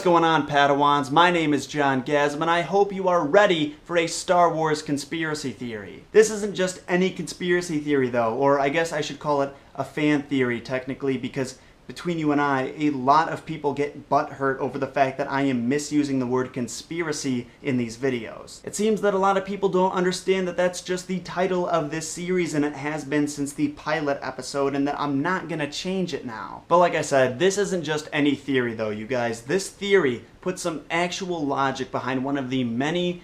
going on, Padawans? My name is John Gasm, and I hope you are ready for a Star Wars conspiracy theory. This isn't just any conspiracy theory, though, or I guess I should call it a fan theory, technically, because between you and I, a lot of people get butthurt over the fact that I am misusing the word conspiracy in these videos. It seems that a lot of people don't understand that that's just the title of this series, and it has been since the pilot episode, and that I'm not gonna change it now. But like I said, this isn't just any theory though, you guys. This theory puts some actual logic behind one of the many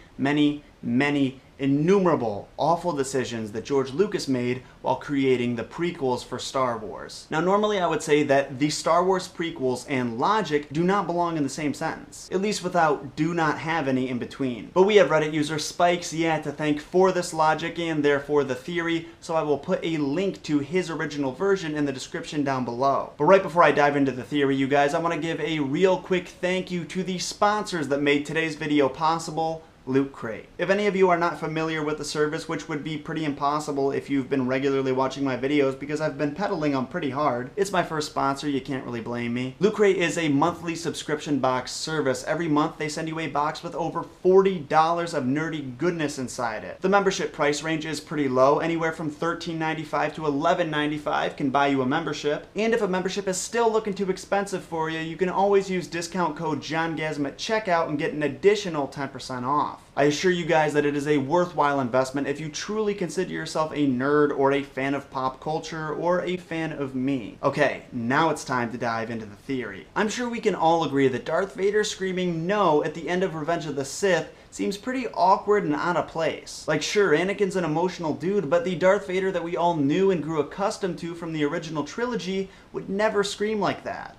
innumerable awful decisions that George Lucas made while creating the prequels for Star Wars. Now, normally I would say that the Star Wars prequels and logic do not belong in the same sentence, at least without do not have any in between. But we have Reddit user Spikes to thank for this logic and therefore the theory, so I will put a link to his original version in the description down below. But right before I dive into the theory, you guys, I want to give a real quick thank you to the sponsors that made today's video possible. Loot Crate. If any of you are not familiar with the service, which would be pretty impossible if you've been regularly watching my videos because I've been peddling them pretty hard, it's my first sponsor, you can't really blame me. Loot Crate is a monthly subscription box service. Every month they send you a box with over $40 of nerdy goodness inside it. The membership price range is pretty low, anywhere from $13.95 to $11.95 can buy you a membership. And if a membership is still looking too expensive for you, you can always use discount code JOHNGASM at checkout and get an additional 10% off. I assure you guys that it is a worthwhile investment if you truly consider yourself a nerd or a fan of pop culture or a fan of me. Okay, now it's time to dive into the theory. I'm sure we can all agree that Darth Vader screaming no at the end of Revenge of the Sith seems pretty awkward and out of place. Like, sure, Anakin's an emotional dude, but the Darth Vader that we all knew and grew accustomed to from the original trilogy would never scream like that.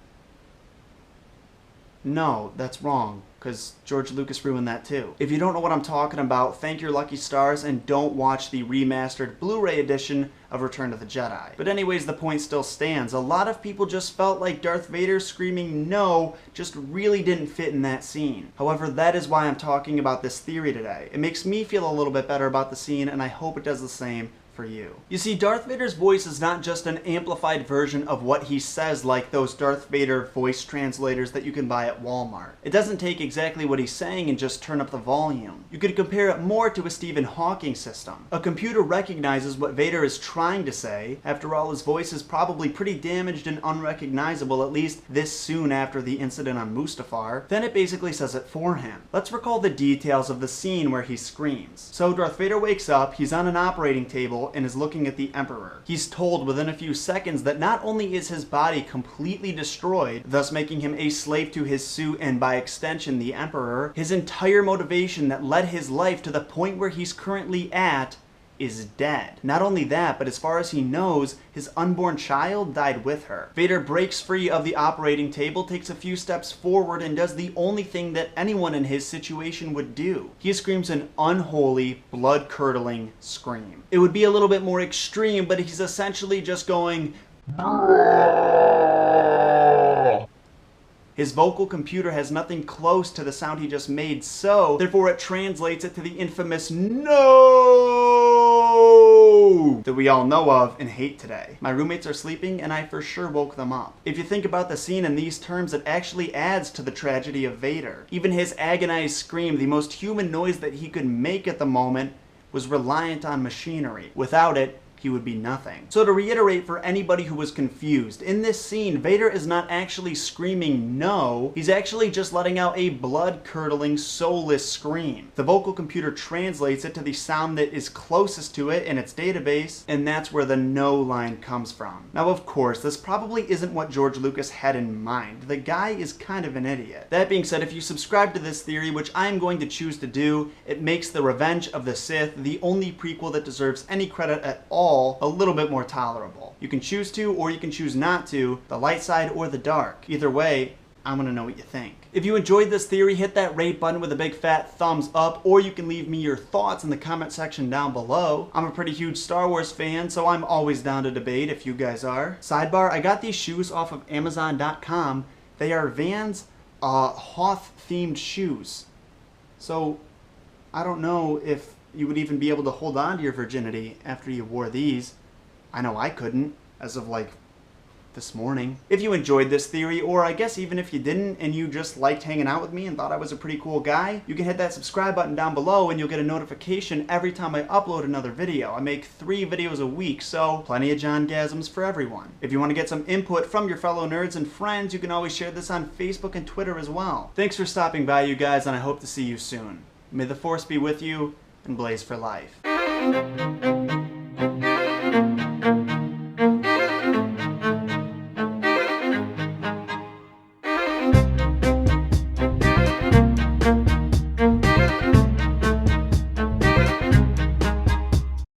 No, that's wrong, because George Lucas ruined that too. If you don't know what I'm talking about, thank your lucky stars and don't watch the remastered Blu-ray edition of Return of the Jedi. But anyways, the point still stands. A lot of people just felt like Darth Vader screaming no just really didn't fit in that scene. However, that is why I'm talking about this theory today. It makes me feel a little bit better about the scene, and I hope it does the same for you. You see, Darth Vader's voice is not just an amplified version of what he says like those Darth Vader voice translators that you can buy at Walmart. It doesn't take exactly what he's saying and just turn up the volume. You could compare it more to a Stephen Hawking system. A computer recognizes what Vader is trying to say. After all, his voice is probably pretty damaged and unrecognizable, at least this soon after the incident on Mustafar. Then it basically says it for him. Let's recall the details of the scene where he screams. So Darth Vader wakes up, he's on an operating table, and is looking at the Emperor. He's told within a few seconds that not only is his body completely destroyed, thus making him a slave to his suit and by extension the Emperor, his entire motivation that led his life to the point where he's currently at is dead. Not only that, but as far as he knows, his unborn child died with her. Vader breaks free of the operating table, takes a few steps forward, and does the only thing that anyone in his situation would do. He screams an unholy, blood-curdling scream. It would be a little bit more extreme, but he's essentially just going His vocal computer has nothing close to the sound he just made, so therefore it translates it to the infamous no that we all know of and hate today. My roommates are sleeping and I for sure woke them up. If you think about the scene in these terms, it actually adds to the tragedy of Vader. Even his agonized scream, the most human noise that he could make at the moment, was reliant on machinery. Without it, he would be nothing. So to reiterate for anybody who was confused, in this scene, Vader is not actually screaming no, he's actually just letting out a blood-curdling, soulless scream. The vocal computer translates it to the sound that is closest to it in its database, and that's where the no line comes from. Now, of course, this probably isn't what George Lucas had in mind. The guy is kind of an idiot. That being said, if you subscribe to this theory, which I'm going to choose to do, it makes the Revenge of the Sith the only prequel that deserves any credit at all a little bit more tolerable. You can choose to, or you can choose not to, the light side or the dark. Either way, I want to know what you think. If you enjoyed this theory, hit that rate button with a big fat thumbs up, or you can leave me your thoughts in the comment section down below. I'm a pretty huge Star Wars fan, so I'm always down to debate if you guys are. Sidebar, I got these shoes off of Amazon.com. They are Vans Hoth-themed shoes. So, I don't know if you would even be able to hold on to your virginity after you wore these. I know I couldn't, as of like this morning. If you enjoyed this theory, or I guess even if you didn't and you just liked hanging out with me and thought I was a pretty cool guy, you can hit that subscribe button down below and you'll get a notification every time I upload another video. I make 3 videos a week, so plenty of John-gasms for everyone. If you want to get some input from your fellow nerds and friends, you can always share this on Facebook and Twitter as well. Thanks for stopping by, you guys, and I hope to see you soon. May the Force be with you, and blaze for life.